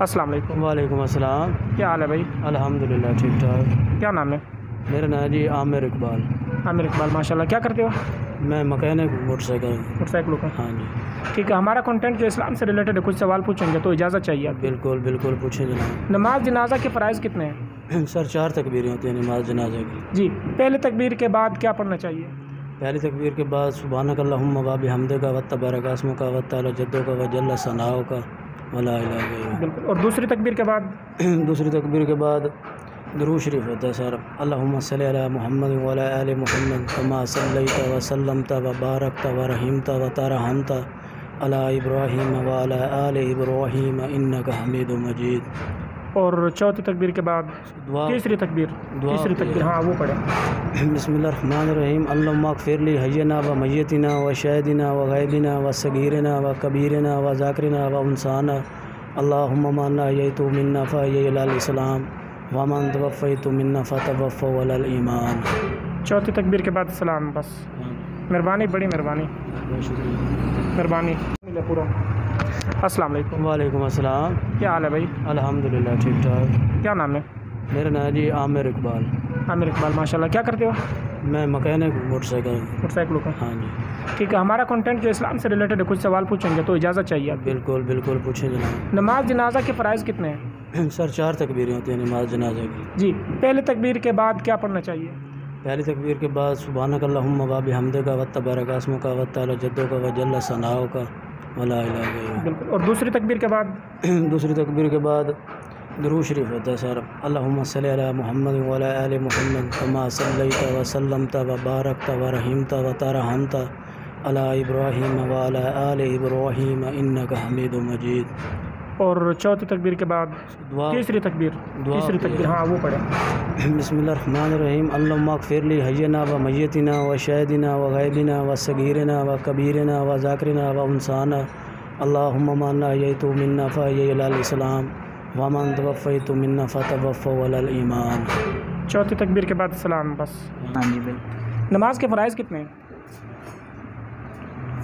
السلام علیکم۔ وعلیکم السلام۔ کیا حال ہے بھائی؟ الحمدللہ ٹھیک ٹھاک۔ کیا نام ہے؟ میرا نام جی عامر اقبال۔ عامر اقبال، ماشاء اللہ۔ کیا کرتے ہو؟ میں مکینک موٹر سائیکل۔ موٹر سائیکلوں کا؟ ہاں جی ٹھیک ہے، ہمارا کنٹینٹ جو اسلام سے ریلیٹڈ ہے، کچھ سوال پوچھیں گے تو اجازت چاہیے آپ؟ بالکل بالکل پوچھیں جناب۔ نماز جنازہ کے فرائض کتنے ہیں؟ سر 4 تکبیریں ہوتی ہیں نماز جنازہ کی۔ جی، پہلے تکبیر کے بعد کیا پڑھنا چاہیے؟ پہلی تکبیر کے بعد سبحانک اللہم و بحمدک و تبارک اسمک و تعالی جدک و جل ثناؤک ولا الہ الا انت۔ بالکل۔ اور دوسری تکبیر کے بعد؟ دوسری تکبیر کے بعد درود شریف ہوتا ہے سر۔ اللہم صلی علی محمد و علی آل محمد کما صلیت و سلمت و بارکت و رحمت و ترحمت علی ابراہیم و علی آل ابراہیم انک حمید مجید۔ اور چوتھی تکبیر کے بعد تیسری تکبیر؟ تیسری تکبیر، ہاں وہ پڑھیں۔ بسم اللہ الرحمن الرحیم۔ اللہم اغفر لی حینا و میتنا و شاہدنا و غائبنا و صغیرنا و کبیرنا و ذاکرنا و انسانا۔ اللہم من احییت منا فاحیہ علی الاسلام ومن توفیت منا فتوفہ علی الایمان۔ چوتھی تکبیر کے بعد سلام، بس۔ مہربانی، بڑی مہربانی، مہربانی پورا۔ السلام علیکم۔ وعلیکم السلام۔ کیا حال ہے بھائی؟ الحمدللہ ٹھیک ٹھاک۔ کیا نام ہے؟ میرا نام جی عامر اقبال۔ عامر اقبال، ماشاء اللہ۔ کیا کرتے ہو؟ میں مکینک موٹر سائیکل۔ موٹر سائیکلوں کا؟ ہاں جی ٹھیک ہے، ہمارا کنٹینٹ جو اسلام سے ریلیٹڈ ہے، کچھ سوال پوچھیں گے تو اجازت چاہیے آپ؟ بالکل بالکل پوچھیں جناب۔ نماز جنازہ کے فرائض کتنے ہیں؟ سر 4 تکبیریں ہوتی ہیں نماز جنازہ کی۔ جی، پہلے تکبیر کے بعد کیا پڑھنا چاہیے؟ پہلی تکبیر کے بعد سبحانک اللہم و بحمدک و تبارک اسمک و تعالی جدک و جل ثناؤک ولا الہ الا انت۔ بالکل۔ اور دوسری تکبیر کے بعد؟ دوسری تکبیر کے بعد درود شریف ہوتا ہے سر۔ اللہم صلی علی محمد و علی آل محمد کما صلیت و سلمت و بارکت و رحمت و ترحمت علی ابراہیم و علی آل ابراہیم انک حمید مجید۔ اور چوتھی تکبیر کے بعد تیسری تکبیر؟ تیسری تکبیر، ہاں وہ پڑھیں۔ بسم اللہ الرحمن الرحیم۔ اللہم اغفر لی حینا و میتنا و شاہدنا و غائبنا و صغیرنا و کبیرنا و ذاکرنا و انسانا۔ اللہم من احییت منا فاحیہ علی الاسلام ومن توفیت منا فتوفہ علی الایمان۔ چوتھی تکبیر کے بعد سلام، بس۔ ہاں جی بالکل۔ نماز کے فرائض کتنے ہیں؟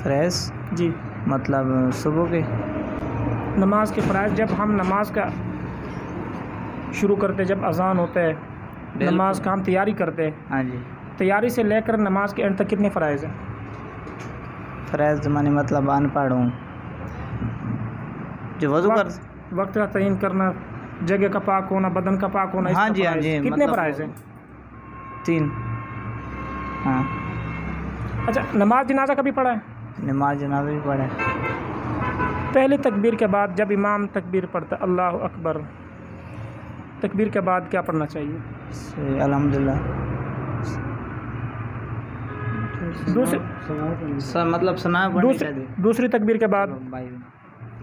فرائض جی، مطلب صبح کے؟ نماز کے فرائض جب ہم نماز کا شروع کرتے، جب اذان ہوتا ہے نماز کا، ہم تیاری کرتے ہیں، ہاں جی، تیاری سے لے کر نماز کے اینڈ تک کتنے فرائض ہیں؟ فرائض زمانے مطلب ان پڑھ ہوں جو وضو کر، وقت کا تعین کرنا، جگہ کا پاک ہونا، بدن کا پاک ہونا، ہاں جی ہاں جی، کتنے فرائض ہیں؟ 3۔ ہاں۔ اچھا، نماز جنازہ کبھی پڑھا ہے؟ نماز جنازہ بھی پڑھا ہے۔ پہلی تکبیر کے بعد جب امام تکبیر پڑھتا ہے اللہ اکبر، تکبیر کے بعد کیا پڑھنا چاہیے؟ الحمدللہ۔ مطلب سنا دوسری تکبیر کے بعد؟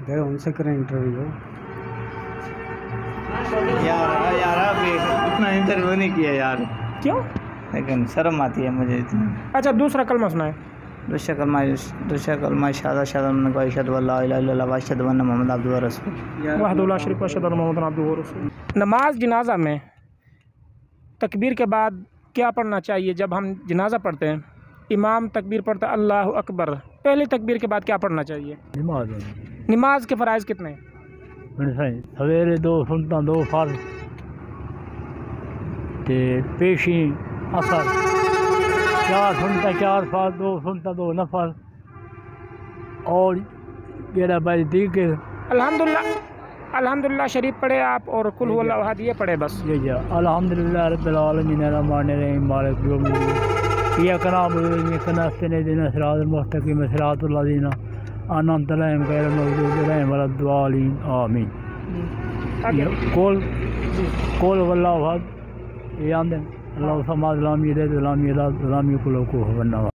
ان سے کریں انٹرویو۔ یار آپ اتنا انٹرویو نہیں کیا یار، کیوں؟ لیکن شرم آتی ہے مجھے اتنی۔ اچھا، دوسرا کلمہ سنائیں۔ دوسرا کلمہ شہادت من کو اشہد ان لا الہ الا اللہ و اشہد ان محمد عبدہ و رسولہ وحدہ لا شریک لہ و اشہد ان محمدا عبدہ و رسولہ۔ نماز جنازہ میں تکبیر کے بعد کیا پڑھنا چاہیے؟ جب ہم جنازہ پڑھتے ہیں، امام تکبیر پڑھتا ہے اللہ اکبر، پہلی تکبیر کے بعد کیا پڑھنا چاہیے؟ نماز کے فرائض کتنے ہیں؟ سویرے 2 سنتاں 2 فرض تے پیشی اثر 4 سنتاں 4 فرض 2 سنتاں 2 نفل اور جڑا بھائی دیکھ الحمدللہ شریف پڑھے آپ، اور قل هو اللہ احد یہ پڑھے بس۔ جی الحمدللہ رب العالمین الرحمن الرحیم مالک یوم الدین ایاک نعبد و ایاک نستعین اهدنا الصراط المستقیم صراط الذین انعمت علیہم غیر المغضوب علیہم ولا الضالین آمین۔ قل هو اللہ احد یہ آندے اللہ الصمد لم یلد ولم یولد ولم یکن له کفوا احد۔